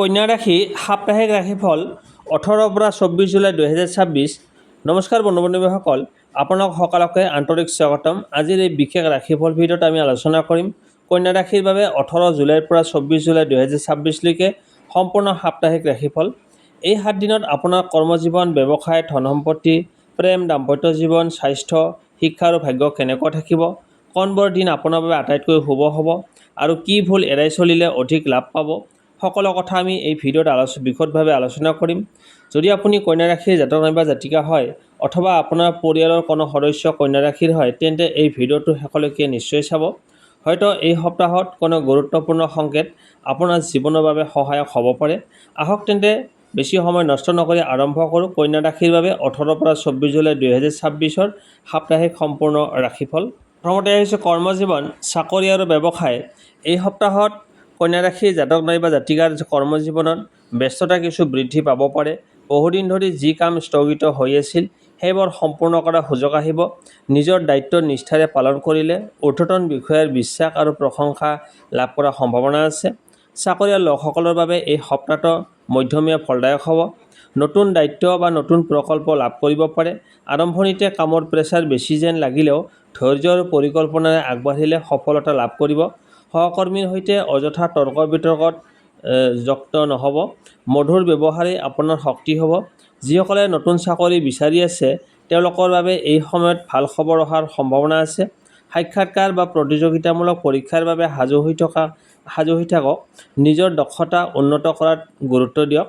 কন্যা ৰাশি সাপ্তাহিক ৰাশিফল 18 পৰা 24 জুলাই 2026। নমস্কাৰ বন্ধু বান্ধৱীসকল, আপোনালোক সকলোকে আন্তৰিক স্বাগতম। আজিৰ এই বিশেষ ৰাশিফল ভিডিঅ'ত আমি আলোচনা কৰিম কন্যা ৰাশিৰ বাবে 18 জুলাইৰ পৰা 24 জুলাই 2026 লৈকে সম্পূৰ্ণ সাপ্তাহিক ৰাশিফল। এই 7 দিনত আপোনাৰ কৰ্মজীৱন, ব্যৱসায়, ধন সম্পত্তি, প্ৰেম, দাম্পত্য জীৱন, স্বাস্থ্য, শিক্ষা আৰু ভাগ্য কেনেকুৱা থাকিব, কোনবোৰ দিন আপোনাৰ বাবে আটাইতকৈ শুভ হ'ব আৰু কি ভুল এৰাই চলিলে অধিক লাভ পাব, সকলো কথা আমি এই ভিডিঅ'ত বিশদভাৱে আলোচনা কৰিম। যদি আপুনি কন্যা ৰাশিৰ জাতক নাইবা জাতিকা হয় অথবা আপোনাৰ পৰিয়ালৰ কোনো সদস্য কন্যা ৰাশিৰ হয়, তেন্তে এই ভিডিঅ'টো শেষলৈকে নিশ্চয় চাব। হয়তো এই সপ্তাহত কোনো গুৰুত্বপূৰ্ণ সংকেত আপোনাৰ জীৱনৰ বাবে সহায়ক হ'ব পাৰে। আহক তেন্তে বেছি সময় নষ্ট নকৰি আৰম্ভ কৰোঁ কন্যা ৰাশিৰ বাবে 18 পৰা 24 জুলাই 2026 সাপ্তাহিক সম্পূৰ্ণ ৰাশিফল। প্ৰথমতে আহিছে কৰ্মজীৱন, চাকৰি আৰু ব্যৱসায়। এই সপ্তাহত কন্যা ৰাশিৰ জাতক নাইবা জাতিকাৰ কৰ্মজীৱনত ব্যস্ততা কিছু বৃদ্ধি পাব পাৰে। বহুদিন ধৰি যি কাম স্থগিত হৈ আছিল সেইবোৰ সম্পূৰ্ণ কৰাৰ সুযোগ আহিব। নিজৰ দায়িত্ব নিষ্ঠাৰে পালন কৰিলে ঊৰ্ধ্বতন বিষয়াৰ বিশ্বাস আৰু প্ৰশংসা লাভ কৰাৰ সম্ভাৱনা আছে। চাকৰিয়াল লোকসকলৰ বাবে এই সপ্তাহটো মধ্যমীয়া ফলদায়ক হ'ব। নতুন দায়িত্ব বা নতুন প্ৰকল্প লাভ কৰিব পাৰে। আৰম্ভণিতে কামৰ প্ৰেছাৰ বেছি যেন লাগিলেও ধৈৰ্য আৰু পৰিকল্পনাৰে আগবাঢ়িলে সফলতা লাভ কৰিব। সহকৰ্মীৰ সৈতে অযথা তৰ্ক বিতৰ্কত যুক্ত নহ'ব। মধুৰ ব্যৱহাৰেই আপোনাৰ শক্তি হ'ব। যিসকলে নতুন চাকৰি বিচাৰি আছে তেওঁলোকৰ বাবে এই সময়ত ভাল খবৰ অহাৰ সম্ভাৱনা আছে। সাক্ষাৎকাৰ বা প্ৰতিযোগিতামূলক পৰীক্ষাৰ বাবে সাজু হৈ থাকক। নিজৰ দক্ষতা উন্নত কৰাত গুৰুত্ব দিয়ক।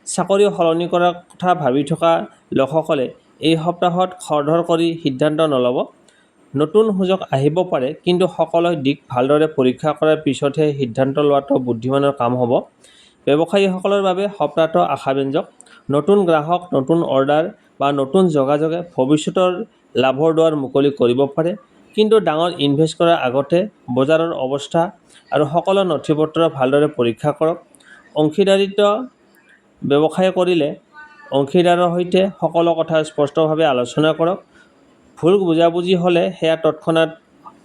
চাকৰি সলনি কৰাৰ কথা ভাবি থকা লোকসকলে এই সপ্তাহত খৰধৰ কৰি সিদ্ধান্ত নল'ব। নতুন সুযোগ আহিব পাৰে, কিন্তু সকলো দিশ ভালদৰে পৰীক্ষা কৰাৰ পিছতহে সিদ্ধান্ত লোৱাটো বুদ্ধিমানৰ কাম হ'ব। ব্যৱসায়ীসকলৰ বাবে সপ্তাহটো আশাব্যঞ্জক। নতুন গ্ৰাহক, নতুন অৰ্ডাৰ বা নতুন যোগাযোগে ভৱিষ্যতৰ লাভৰ দুৱাৰ মুকলি কৰিব পাৰে। কিন্তু ডাঙৰ ইনভেষ্ট কৰাৰ আগতে বজাৰৰ অৱস্থা আৰু সকলো নথিপত্ৰ ভালদৰে পৰীক্ষা কৰক। অংশীদাৰিত্ব ব্যৱসায় কৰিলে অংশীদাৰৰ সৈতে সকলো কথা স্পষ্টভাৱে আলোচনা কৰক। ভুল বুজাবুজি হ'লে সেয়া তৎক্ষণাত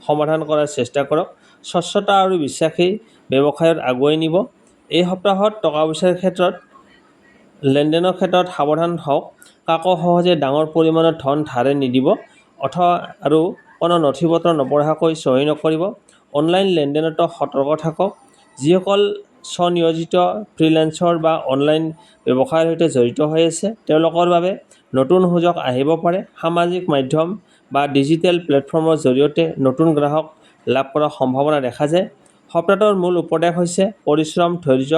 সমাধান কৰাৰ চেষ্টা কৰক। স্বচ্ছতা আৰু বিশ্বাসেই ব্যৱসায়ত আগুৱাই নিব। এই সপ্তাহত টকা পইচাৰ ক্ষেত্ৰত লেনদেনৰ ক্ষেত্ৰত সাৱধান হওক। কাকো সহজে ডাঙৰ পৰিমাণৰ ধন ধাৰে নিদিব আৰু কোনো নথিপত্ৰ নপঢ়াকৈ চহী নকৰিব। অনলাইন লেনদেনতো সতৰ্ক থাকক। যিসকল স্বনিয়োজিত, ফ্ৰিলেন্সাৰ বা অনলাইন ব্যৱসায়ৰ সৈতে জড়িত হৈ আছে তেওঁলোকৰ বাবে নতুন সুযোগ আহিব পাৰে। সামাজিক মাধ্যম বা ডিজিটেল প্লেটফৰ্মৰ জৰিয়তে নতুন গ্ৰাহক লাভ কৰাৰ সম্ভাৱনা দেখা যায়। সপ্তাহটোৰ মূল উপদেশ হৈছে পৰিশ্ৰম, ধৈৰ্য,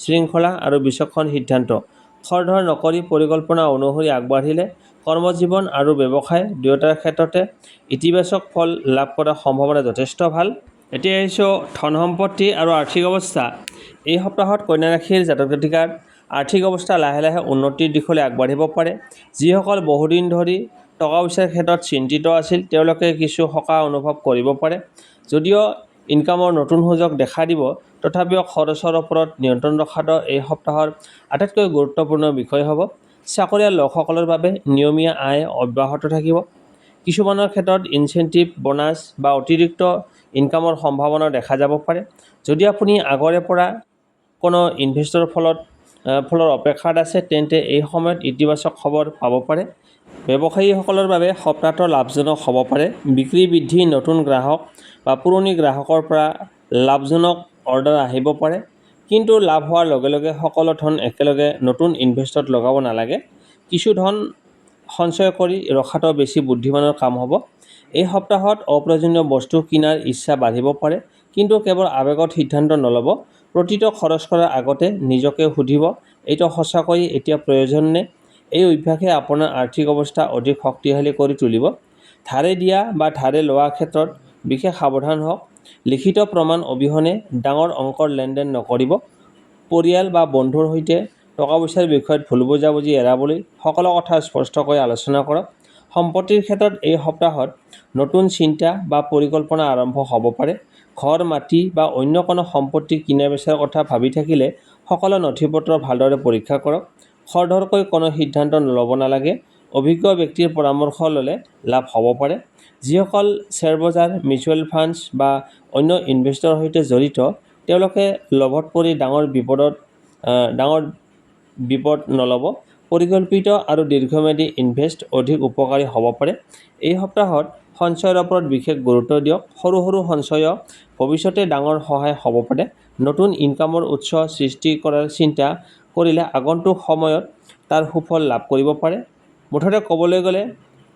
শৃংখলা আৰু বিচক্ষণ সিদ্ধান্ত। খৰধৰ নকৰি পৰিকল্পনা অনুসৰি আগবাঢ়িলে কৰ্মজীৱন আৰু ব্যৱসায় দুয়োটাৰ ক্ষেত্ৰতে ইতিবাচক ফল লাভ কৰাৰ সম্ভাৱনা যথেষ্ট ভাল। এতিয়া আহিছোঁ ধন সম্পত্তি আৰু আৰ্থিক অৱস্থা। এই সপ্তাহত কন্যা ৰাশিৰ জাতক জাতিকাৰ আৰ্থিক অৱস্থা লাহে লাহে উন্নতিৰ দিশলৈ আগবাঢ়িব পাৰে। যিসকল বহুদিন ধৰি টকা পইচাৰ ক্ষেত্ৰত চিন্তিত আছিল তেওঁলোকে কিছু সকাহ অনুভৱ কৰিব পাৰে। যদিও ইনকামৰ নতুন সুযোগ দেখা দিব, তথাপিও খৰচৰ ওপৰত নিয়ন্ত্ৰণ ৰখাটো এই সপ্তাহৰ আটাইতকৈ গুৰুত্বপূৰ্ণ বিষয় হ'ব। চাকৰিয়াল লোকসকলৰ বাবে নিয়মীয়া আয় অব্যাহত থাকিব। কিছুমানৰ ক্ষেত্ৰত ইনচেণ্টিভ, বোনাছ বা অতিৰিক্ত ইনকামৰ সম্ভাৱনা দেখা যাব পাৰে। যদি আপুনি আগৰে পৰা কোনো ইনভেষ্টৰ ফলৰ অপেক্ষাত আছে তেন্তে এই সময়ত ইতিবাচক খবৰ পাব পাৰে। ব্যৱসায়ীসকলৰ বাবে সপ্তাহটো লাভজনক হ'ব পাৰে। বিক্ৰী বৃদ্ধি, নতুন গ্ৰাহক বা পুৰণি গ্ৰাহকৰ পৰা লাভজনক অৰ্ডাৰ আহিব পাৰে। কিন্তু লাভ হোৱাৰ লগে লগে সকলো ধন একেলগে নতুন ইনভেষ্টত লগাব নালাগে। কিছু ধন সঞ্চয় কৰি ৰখাটো বেছি বুদ্ধিমানৰ কাম হ'ব। এই সপ্তাহত অপ্ৰয়োজনীয় বস্তু কিনাৰ ইচ্ছা বাঢ়িব পাৰে, কিন্তু কেৱল আৱেগত সিদ্ধান্ত নল'ব। প্ৰতিটো খৰচ কৰাৰ আগতে নিজকে সুধিব, এইটো সঁচাকৈয়ে এতিয়া প্ৰয়োজন নে? এই অভ্যাসে আপোনাৰ আৰ্থিক অৱস্থা অধিক শক্তিশালী কৰি তুলিব। ধাৰে দিয়া বা ধাৰে লোৱাৰ ক্ষেত্ৰত বিশেষ সাৱধান হওক। লিখিত প্ৰমাণ অবিহনে ডাঙৰ অংকৰ লেনদেন নকৰিব। পৰিয়াল বা বন্ধুৰ সৈতে টকা পইচাৰ বিষয়ত ভুল বুজাবুজি এৰাবলৈ সকলো কথা স্পষ্টকৈ আলোচনা কৰক। সম্পত্তিৰ ক্ষেত্ৰত এই সপ্তাহত নতুন চিন্তা বা পৰিকল্পনা আৰম্ভ হ'ব পাৰে। ঘৰ, মাটি বা অন্য কোনো সম্পত্তি কিনা বেচাৰ কথা ভাবি থাকিলে সকলো নথিপত্ৰ ভালদৰে পৰীক্ষা কৰক। খৰধৰকৈ কোনো সিদ্ধান্ত ল'ব নালাগে। অভিজ্ঞ ব্যক্তিৰ পৰামৰ্শ ল'লে লাভ হ'ব পাৰে। যিসকল শ্বেয়াৰ বজাৰ, মিউচুৱেল ফাণ্ডছ বা অন্য ইনভেষ্টৰৰ সৈতে জড়িত তেওঁলোকে লোভত পৰি ডাঙৰ বিপদত ডাঙৰ বিপদ নল'ব। পৰিকল্পিত আৰু দীৰ্ঘম্যাদী ইনভেষ্ট অধিক উপকাৰী হ'ব পাৰে। এই সপ্তাহত সঞ্চয়ৰ ওপৰত বিশেষ গুৰুত্ব দিয়ক। সৰু সৰু সঞ্চয় ভৱিষ্যতে ডাঙৰ সহায় হ'ব পাৰে। নতুন ইনকামৰ উৎস সৃষ্টি কৰাৰ চিন্তা কৰিলে আগন্তুক সময়ত তাৰ সুফল লাভ কৰিব পাৰে। মুঠতে ক'বলৈ গ'লে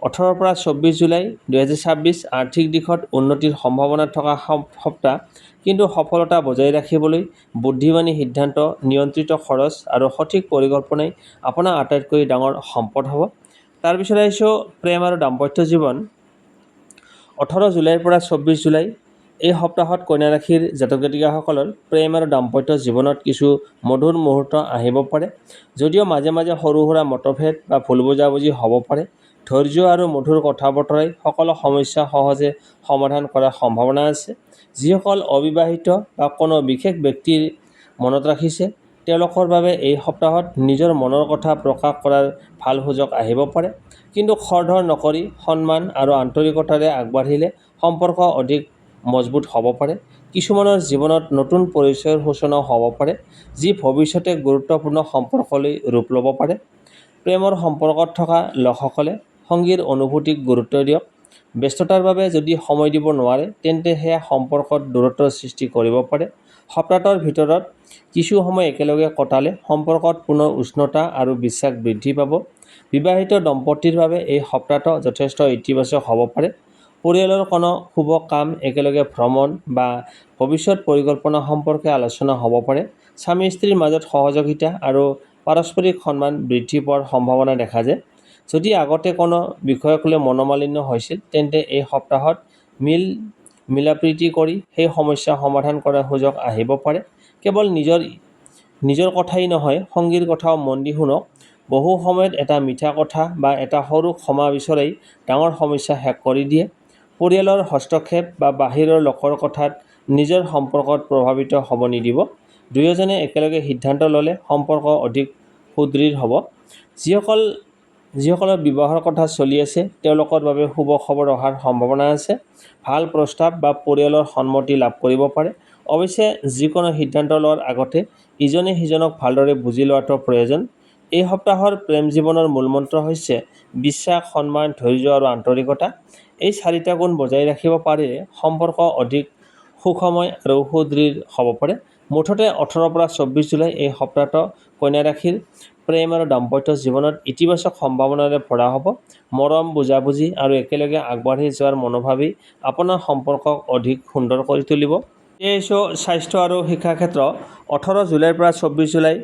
18 পৰা 24 জুলাই 2026 আৰ্থিক দিশত উন্নতিৰ সম্ভাৱনা থকা সপ্তাহ। কিন্তু সফলতা বজাই ৰাখিবলৈ বুদ্ধিমানী সিদ্ধান্ত, নিয়ন্ত্ৰিত খৰচ আৰু সঠিক পৰিকল্পনাই আপোনাৰ আটাইতকৈ ডাঙৰ সম্পদ হ'ব। তাৰপিছত আহিছোঁ প্ৰেম আৰু দাম্পত্য জীৱন। 18 জুলাইৰ পৰা 24 জুলাই এই সপ্তাহত কন্যা ৰাশিৰ জাতক জাতিকাসকলৰ প্ৰেম আৰু দাম্পত্য জীৱনত কিছু মধুৰ মুহূৰ্ত আহিব পাৰে। যদিও মাজে মাজে সৰু সুৰা মতভেদ বা ভুল বুজাবুজি হ'ব পাৰে, ধৈৰ্য আৰু মধুৰ কথা বতৰাই সকলো সমস্যা সহজে সমাধান কৰাৰ সম্ভাৱনা আছে। যিসকল অবিবাহিত বা কোনো বিশেষ ব্যক্তিৰ মনত ৰাখিছে, তেওঁলোকৰ বাবে এই সপ্তাহত নিজৰ মনৰ কথা প্ৰকাশ কৰাৰ ভাল সুযোগ আহিব পাৰে। কিন্তু খৰধৰ নকৰি সন্মান আৰু আন্তৰিকতাৰে আগবাঢ়িলে সম্পৰ্ক অধিক মজবুত হ'ব পাৰে। কিছুমানৰ জীৱনত নতুন পৰিচয়ৰ সূচনাও হ'ব পাৰে, যি ভৱিষ্যতে গুৰুত্বপূৰ্ণ সম্পৰ্কলৈ ৰূপ ল'ব পাৰে। প্ৰেমৰ সম্পৰ্কত থকা লোকসকলে সংগীৰ অনুভূতিক গুৰুত্ব দিয়ক। ব্যস্ততাৰ বাবে যদি সময় দিব নোৱাৰে, তেন্তে সেয়া সম্পৰ্কত দূৰত্বৰ সৃষ্টি কৰিব পাৰে। সপ্তাহটোৰ ভিতৰত কিছু সময় একেলগে কটালে সম্পৰ্কত পুনৰ উষ্ণতা আৰু বিশ্বাস বৃদ্ধি পাব। বিবাহিত দম্পতীৰ বাবে এই সপ্তাহটো যথেষ্ট ইতিবাচক হ'ব পাৰে। পৰিয়ালৰ কোনো শুভ কাম, একেলগে ভ্ৰমণ বা ভৱিষ্যত পৰিকল্পনা সম্পৰ্কে আলোচনা হ'ব পাৰে। স্বামী স্ত্ৰীৰ মাজত সহযোগিতা আৰু পাৰস্পৰিক সন্মান বৃদ্ধি পোৱাৰ সম্ভাৱনা দেখা যায়। যদি আগতে কোনো বিষয়ক লৈ মনোমালিন্য হৈছিল, তেন্তে এই সপ্তাহত মিলাপ্ৰীতি কৰি সেই সমস্যা সমাধান কৰাৰ সুযোগ আহিব পাৰে। কেৱল নিজৰ কথাই নহয়, সংগীৰ কথাও মন দি শুনক। বহু সময়ত এটা মিঠা কথা বা এটা সৰু ক্ষমা বিচৰাই ডাঙৰ সমস্যা শেষ কৰি দিয়ে। পৰিয়ালৰ হস্তক্ষেপ বা বাহিৰৰ লোকৰ কথাত নিজৰ সম্পৰ্কত প্ৰভাৱিত হ'ব নিদিব। দুয়োজনে একেলগে সিদ্ধান্ত ল'লে সম্পৰ্ক অধিক সুদৃঢ় হ'ব। যিসকলৰ বিবাহৰ কথা চলি আছে, তেওঁলোকৰ বাবে শুভ খবৰ অহাৰ সম্ভাৱনা আছে। ভাল প্ৰস্তাৱ বা পৰিয়ালৰ সন্মতি লাভ কৰিব পাৰে। অৱশ্যে যিকোনো সিদ্ধান্ত লোৱাৰ আগতে ইজনে সিজনক ভালদৰে বুজি লোৱাটো প্ৰয়োজন। এই সপ্তাহৰ প্ৰেম জীৱনৰ মূলমন্ত্ৰ হৈছে বিশ্বাস, সন্মান, ধৈৰ্য আৰু আন্তৰিকতা। এই চাৰিটা গুণ বজাই ৰাখিব পাৰিলে সম্পৰ্ক অধিক সুখময় আৰু সুদৃঢ় হ'ব পাৰে। মুঠতে 18 পৰা 24 জুলাই এই সপ্তাহটো কন্যা ৰাশিৰ প্ৰেম আৰু দাম্পত্য জীৱনত ইতিবাচক সম্ভাৱনাৰে ভৰা হ'ব। মৰম, বুজাবুজি আৰু একেলগে আগবাঢ়ি যোৱাৰ মনোভাৱেই আপোনাৰ সম্পৰ্কক অধিক সুন্দৰ কৰি তুলিব। এয়া স্বাস্থ্য আৰু শিক্ষাৰ ক্ষেত্ৰ। 18 জুলাইৰ পৰা 24 জুলাই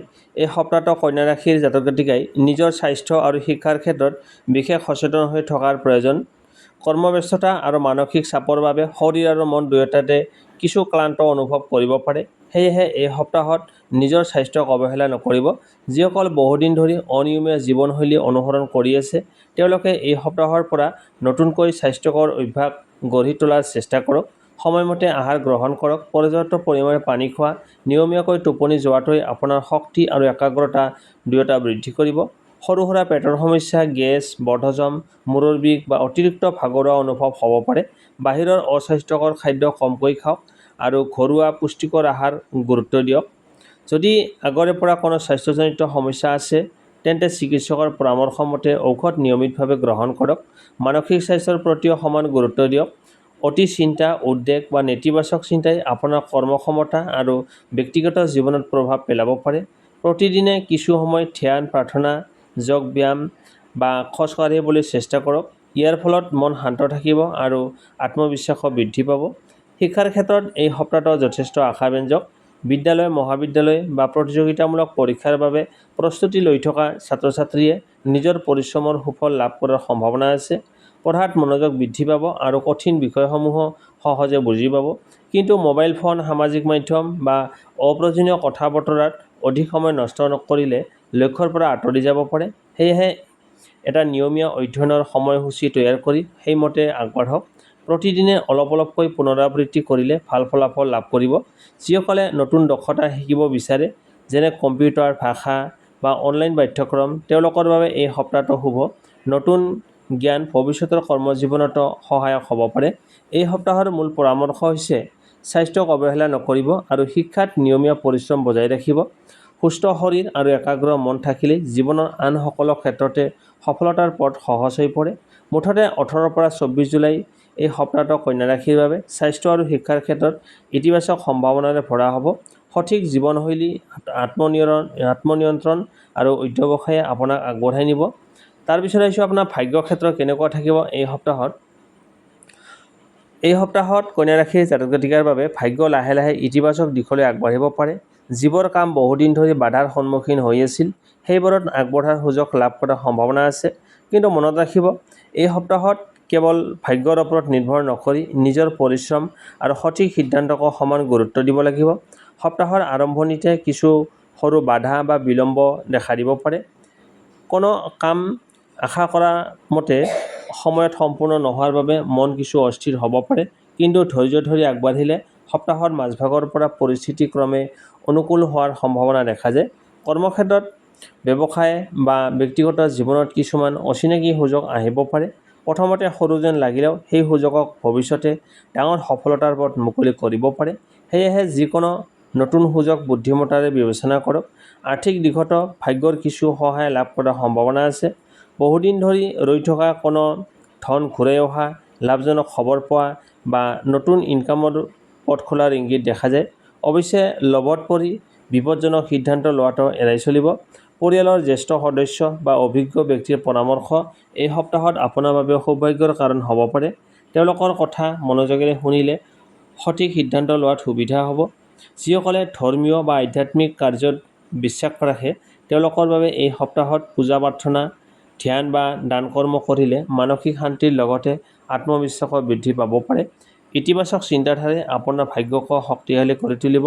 এই সপ্তাহটো কন্যা ৰাশিৰ জাতক জাতিকাই নিজৰ স্বাস্থ্য আৰু শিক্ষাৰ ক্ষেত্ৰত বিশেষ সচেতন হৈ থকাৰ প্ৰয়োজন। কৰ্মব্যস্ততা আৰু মানসিক চাপৰ বাবে শৰীৰ আৰু মন দুয়োটাতে কিছু ক্লান্ত অনুভৱ কৰিব পাৰে। সেয়েহে এই সপ্তাহত নিজৰ স্বাস্থ্যক অৱহেলা নকৰিব। যিসকল বহুদিন ধৰি অনিয়মীয়া জীৱনশৈলী অনুসৰণ কৰি আছে, তেওঁলোকে এই সপ্তাহৰ পৰা নতুনকৈ স্বাস্থ্যকৰ অভ্যাস গঢ়ি তোলাৰ চেষ্টা কৰক। সময়মতে আহাৰ গ্ৰহণ কৰক, পৰ্যাপ্ত পৰিমাণে পানী খোৱা, নিয়মীয়াকৈ টোপনি যোৱাটোৱে আপোনাৰ শক্তি আৰু একাগ্ৰতা দুয়োটা বৃদ্ধি কৰিব। সৰু সুৰা পেটৰ সমস্যা, গেছ, বদহজম, মূৰৰ বিষ বা অতিৰিক্ত ভাগৰুৱা অনুভৱ হ'ব পাৰে। বাহিৰৰ অস্বাস্থ্যকৰ খাদ্য কমকৈ খাওক আৰু ঘৰুৱা পুষ্টিকৰ আহাৰ গুৰুত্ব দিয়ক। যদি আগৰে পৰা কোনো স্বাস্থ্যজনিত সমস্যা আছে, তেন্তে চিকিৎসকৰ পৰামৰ্শ মতে ঔষধ নিয়মিতভাৱে গ্ৰহণ কৰক। মানসিক স্বাস্থ্যৰ প্ৰতিও সমান গুৰুত্ব দিয়ক। অতি চিন্তা, উদ্বেগ বা নেতিবাচক চিন্তাই আপোনাৰ কৰ্মক্ষমতা আৰু ব্যক্তিগত জীৱনত প্ৰভাৱ পেলাব পাৰে। প্ৰতিদিনে কিছু সময় ধ্যান, প্ৰাৰ্থনা, যোগ ব্যায়াম বা খোজ কাঢ়িবলৈ চেষ্টা কৰক। ইয়াৰ ফলত মন শান্ত থাকিব আৰু আত্মবিশ্বাসো বৃদ্ধি পাব। শিক্ষাৰ ক্ষেত্ৰত এই সপ্তাহটো যথেষ্ট আশাব্যঞ্জক। বিদ্যালয়, মহাবিদ্যালয় বা প্ৰতিযোগিতামূলক পৰীক্ষাৰ বাবে প্ৰস্তুতি লৈ থকা ছাত্ৰ ছাত্ৰীয়ে নিজৰ পৰিশ্ৰমৰ সুফল লাভ কৰাৰ সম্ভাৱনা আছে। পঢ়াত মনোযোগ বৃদ্ধি পাব আৰু কঠিন বিষয়সমূহো সহজে বুজি পাব। কিন্তু মোবাইল ফোন, সামাজিক মাধ্যম বা অপ্ৰয়োজনীয় কথা বতৰাত অধিক সময় নষ্ট নকৰিলে লক্ষ্যৰ পৰা আঁতৰি যাব পাৰে। সেয়েহে এটা নিয়মীয়া অধ্যয়নৰ সময়সূচী তৈয়াৰ কৰি সেইমতে আগবাঢ়ক। প্ৰতিদিনে অলপ অলপকৈ পুনৰাবৃত্তি কৰিলে ভাল ফলাফল লাভ কৰিব। যিসকলে নতুন দক্ষতা শিকিব বিচাৰে, যেনে কম্পিউটাৰ, ভাষা বা অনলাইন পাঠ্যক্ৰম, তেওঁলোকৰ বাবে এই সপ্তাহটো শুভ। নতুন জ্ঞান ভৱিষ্যতৰ কৰ্মজীৱনতো সহায়ক হ'ব পাৰে। এই সপ্তাহৰ মূল পৰামৰ্শ হৈছে স্বাস্থ্যক অৱহেলা নকৰিব আৰু শিক্ষাত নিয়মীয়া পৰিশ্ৰম বজাই ৰাখিব। সুস্থ শৰীৰ আৰু একাগ্ৰ মন থাকিলে জীৱনৰ আন সকলো ক্ষেত্ৰতে সফলতাৰ পথ সহজ হৈ পৰে। মুঠতে 18 পৰা 24 জুলাই এই সপ্তাহটো কন্যা ৰাশিৰ বাবে স্বাস্থ্য আৰু শিক্ষাৰ ক্ষেত্ৰত ইতিবাচক সম্ভাৱনাৰে ভৰা হ'ব। সঠিক জীৱনশৈলী, আত্মনিয়ন্ত্ৰণ আৰু অধ্যৱসায়ে আপোনাক আগবঢ়াই নিব। তাৰপিছত আহিছোঁ আপোনাৰ ভাগ্য ক্ষেত্ৰ কেনেকুৱা থাকিব এই সপ্তাহত। এই সপ্তাহত কন্যা ৰাশিৰ জাতক জাতিকাৰ বাবে ভাগ্য লাহে লাহে ইতিবাচক দিশলৈ আগবাঢ়িব পাৰে। যিবোৰ কাম বহুদিন ধৰি বাধাৰ সন্মুখীন হৈ আছিল সেইবোৰত আগবঢ়াৰ সুযোগ লাভ কৰাৰ সম্ভাৱনা আছে। কিন্তু মনত ৰাখিব, এই সপ্তাহত কেৱল ভাগ্যৰ ওপৰত নিৰ্ভৰ নকৰি নিজৰ পৰিশ্ৰম আৰু সঠিক সিদ্ধান্তকো সমান গুৰুত্ব দিব লাগিব। সপ্তাহৰ আৰম্ভণিতে কিছু সৰু বাধা বা বিলম্ব দেখা দিব পাৰে। কোনো কাম আশা কৰা মতে সময়ত সম্পূৰ্ণ নোহোৱাৰ বাবে মন কিছু অস্থিৰ হ'ব পাৰে। কিন্তু ধৈৰ্য ধৰি আগবাঢ়িলে সপ্তাহৰ মাজভাগৰ পৰা পৰিস্থিতি ক্ৰমে অনুকূল হোৱাৰ সম্ভাৱনা দেখা যায়। কৰ্মক্ষেত্ৰত, ব্যৱসায় বা ব্যক্তিগত জীৱনত কিছুমান অচিনাকি সুযোগ আহিব পাৰে। প্ৰথমতে সৰু যেন লাগিলেও সেই সুযোগক ভৱিষ্যতে ডাঙৰ সফলতাৰ পথ মুকলি কৰিব পাৰে। সেয়েহে যিকোনো নতুন সুযোগ বুদ্ধিমত্তাৰে বিবেচনা কৰক। আৰ্থিক দিশতো ভাগ্যৰ কিছু সহায় লাভ কৰাৰ সম্ভাৱনা আছে। বহুদিন ধৰি ৰৈ থকা কোনো ধন ঘূৰাই অহা, লাভজনক খবৰ পোৱা বা নতুন ইনকামৰ পথ খোলাৰ ইংগিত দেখা যায়। অৱশ্যে লোভত পৰি বিপদজনক সিদ্ধান্ত লোৱাটো এৰাই চলিব। পৰিয়ালৰ জ্যেষ্ঠ সদস্য বা অভিজ্ঞ ব্যক্তিৰ পৰামৰ্শ এই সপ্তাহত আপোনাৰ বাবে সৌভাগ্যৰ কাৰণ হ'ব পাৰে। তেওঁলোকৰ কথা মনোযোগেৰে শুনিলে সঠিক সিদ্ধান্ত লোৱাত সুবিধা হ'ব। যিসকলে ধৰ্মীয় বা আধ্যাত্মিক কাৰ্যত বিশ্বাস ৰাখে তেওঁলোকৰ বাবে এই সপ্তাহত পূজা প্ৰাৰ্থনা, ধ্যান বা দান কৰ্ম কৰিলে মানসিক শান্তিৰ লগতে আত্মবিশ্বাসো বৃদ্ধি পাব পাৰে। ইতিবাচক চিন্তাধাৰাই আপোনাৰ ভাগ্যকো শক্তিশালী কৰি তুলিব।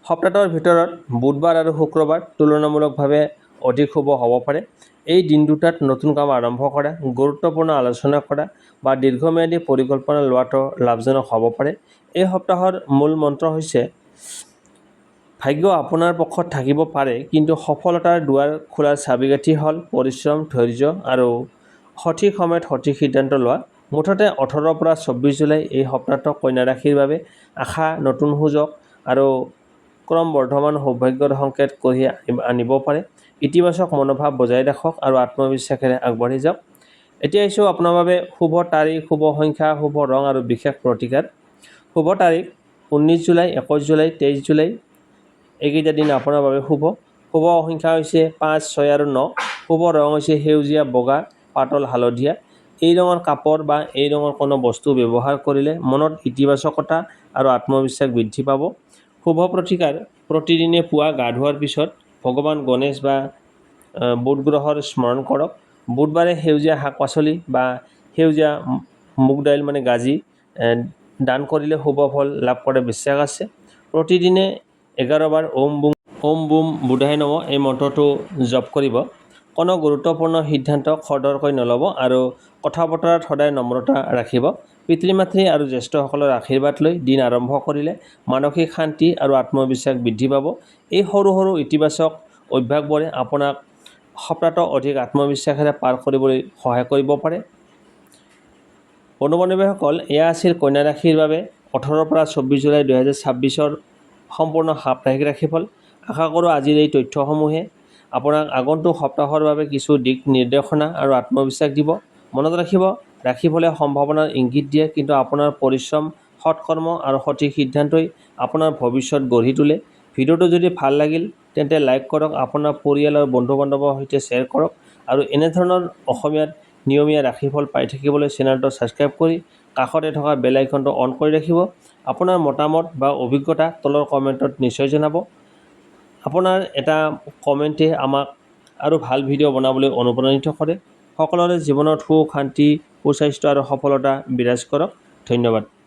সপ্তাহটোৰ ভিতৰত বুধবাৰ আৰু শুক্ৰবাৰ তুলনামূলকভাৱে অধিক শুভ হ'ব পাৰে। এই দিন দুটাত নতুন কাম আৰম্ভ কৰা, গুৰুত্বপূৰ্ণ আলোচনা কৰা বা দীৰ্ঘম্যাদী পৰিকল্পনা লোৱাটো লাভজনক হ'ব পাৰে। এই সপ্তাহৰ মূল মন্ত্ৰ হৈছে ভাগ্য আপোনাৰ পক্ষত থাকিব পাৰে, কিন্তু সফলতাৰ দুৱাৰ খোলাৰ চাবিকাঠি হ'ল পৰিশ্ৰম, ধৈৰ্য আৰু সঠিক সময়ত সঠিক সিদ্ধান্ত লোৱা। মুঠতে 18 পৰা 24 জুলাই এই সপ্তাহটো কন্যা ৰাশিৰ বাবে আশা, নতুন সুযোগ আৰু ক্ৰমবৰ্ধমান সৌভাগ্যৰ সংকেত কঢ়িয়াই আনিব পাৰে। ইতিবাচক মনোভাৱ বজাই ৰাখক আৰু আত্মবিশ্বাসেৰে আগবাঢ়ি যাওক। এতিয়া আহিছোঁ আপোনাৰ বাবে শুভ তাৰিখ, শুভ সংখ্যা, শুভ ৰং আৰু বিশেষ প্ৰতিকাৰ। শুভ তাৰিখ 19 জুলাই, 21 জুলাই, 23 জুলাই এইকেইটা দিন আপোনাৰ বাবে শুভ। শুভ সংখ্যা হৈছে 5, 6 আৰু 9। শুভ ৰং হৈছে সেউজীয়া, বগা, পাতল হালধীয়া। এই ৰঙৰ কাপোৰ বা এই ৰঙৰ কোনো বস্তু ব্যৱহাৰ কৰিলে মনত ইতিবাচকতা আৰু আত্মবিশ্বাস বৃদ্ধি পাব। শুভ প্ৰতিকাৰ, প্ৰতিদিনে পুৱা গা ধোৱাৰ পিছত ভগৱান গণেশ বা বুধ গ্ৰহৰ স্মৰণ কৰক। বুধবাৰে সেউজীয়া শাক পাচলি বা সেউজীয়া মুগ দাইল গাজি দান কৰিলে শুভ ফল লাভ কৰাৰ বিশ্বাস আছে। প্ৰতিদিনে 11 বাৰ ওম বুম বুধাই নম এই মন্ত্ৰটো জপ কৰিব। কোনো গুৰুত্বপূৰ্ণ সিদ্ধান্ত খৰধৰকৈ নল'ব আৰু কথা বতৰাত সদায় নম্ৰতা ৰাখিব। পিতৃ মাতৃ আৰু জ্যেষ্ঠসকলৰ আশীৰ্বাদ লৈ দিন আৰম্ভ কৰিলে মানসিক শান্তি আৰু আত্মবিশ্বাস বৃদ্ধি পাব। এই সৰু সৰু ইতিবাচক অভ্যাসবোৰে আপোনাক সপ্তাহটো অধিক আত্মবিশ্বাসেৰে পাৰ কৰিবলৈ সহায় কৰিব পাৰে। বন্ধু বান্ধৱীসকল, এয়া আছিল কন্যা ৰাশিৰ বাবে 18 পৰা 24 জুলাই 2026 সম্পূৰ্ণ সাপ্তাহিক ৰাশিফল। আশা কৰোঁ আজিৰ এই তথ্যসমূহে আপোনাক আগন্তুক সপ্তাহৰ বাবে কিছু দিক নিৰ্দেশনা আৰু আত্মবিশ্বাস দিব। মনত ৰাখিব, ৰাশিফলে সম্ভাৱনাৰ ইংগিত দিয়ে, কিন্তু আপোনাৰ পৰিশ্ৰম, সৎকৰ্ম আৰু সঠিক সিদ্ধান্তই আপোনাৰ ভৱিষ্যত গঢ়ি তোলে। ভিডিঅ'টো যদি ভাল লাগিল তেন্তে লাইক কৰক, আপোনাৰ পৰিয়াল আৰু বন্ধু বান্ধৱৰ সৈতে শ্বেয়াৰ কৰক আৰু এনেধৰণৰ অসমীয়াত নিয়মীয়া ৰাশিফল পাই থাকিবলৈ চেনেলটো ছাবস্ক্ৰাইব কৰি কাষতে থকা বেল আইকনটো অন কৰি ৰাখিব। আপোনাৰ মতামত বা অভিজ্ঞতা তলৰ কমেণ্টত নিশ্চয় জনাব। আপোনাৰ এটা কমেণ্টে আমাক আৰু ভাল ভিডিঅ' বনাবলৈ অনুপ্ৰাণিত কৰে। সকলোৰে জীৱনত সুখ, শান্তি, সুস্বাস্থ্য আৰু সফলতা বিৰাজ কৰক। ধন্যবাদ।